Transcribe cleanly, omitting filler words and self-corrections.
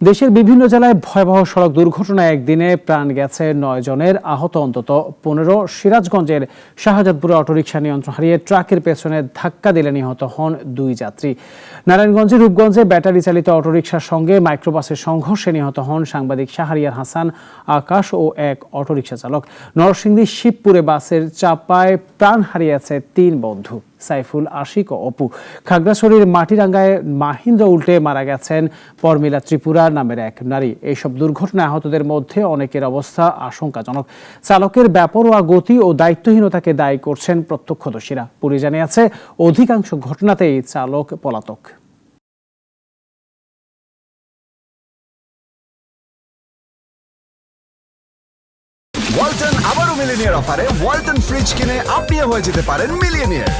দেশের বিভিন্ন জেলায় ভয়াবহ সড়ক দুর্ঘটনায় একদিনে প্রাণ গেছে 9 জনের, আহত অন্তত 15। সিরাজগঞ্জের শাহজাদপুরে অটোরিকশা নিয়ন্ত্রণ হারিয়ে ট্রাকের পেছনে ধাক্কা দিলে নিহত হন 2 যাত্রী। নারায়ণগঞ্জের রূপগঞ্জে ব্যাটারি চালিত অটোরিকশার সঙ্গে মাইক্রোবাসের সংঘর্ষে নিহত হন সাংবাদিক শাহরিয়ার হাসান আকাশ ও এক অটোরিকশা চালক। নরসিংদীর শিবপুরে বাসের চাপায় প্রাণ হারিয়েছে 3 বন্ধু, সাইফুল, আশিক ও অপু। খাগড়াছড়ির মাটিরাঙ্গায় মাহিন্দ্র উল্টে মারা গেছেন পরমিলা ত্রিপুরা নামের এক নারী। এইসব দুর্ঘটনায় আহতদের মধ্যে অনেকের অবস্থা আশঙ্কাজনক। চালকের বেপরোয়া গতি ও দায়িত্বহীনতাকে দায়ী করছেন প্রত্যক্ষদর্শীরা। পুলিশ জানিয়েছে, অধিকাংশ ঘটনাতেই চালক পলাতক। ওয়ালটন আবারও মিলিনিয়ার অফারে ওয়ালটন ফ্রিজ কিনে আপনিও হয়ে যেতে পারেন মিলিয়নিয়ার।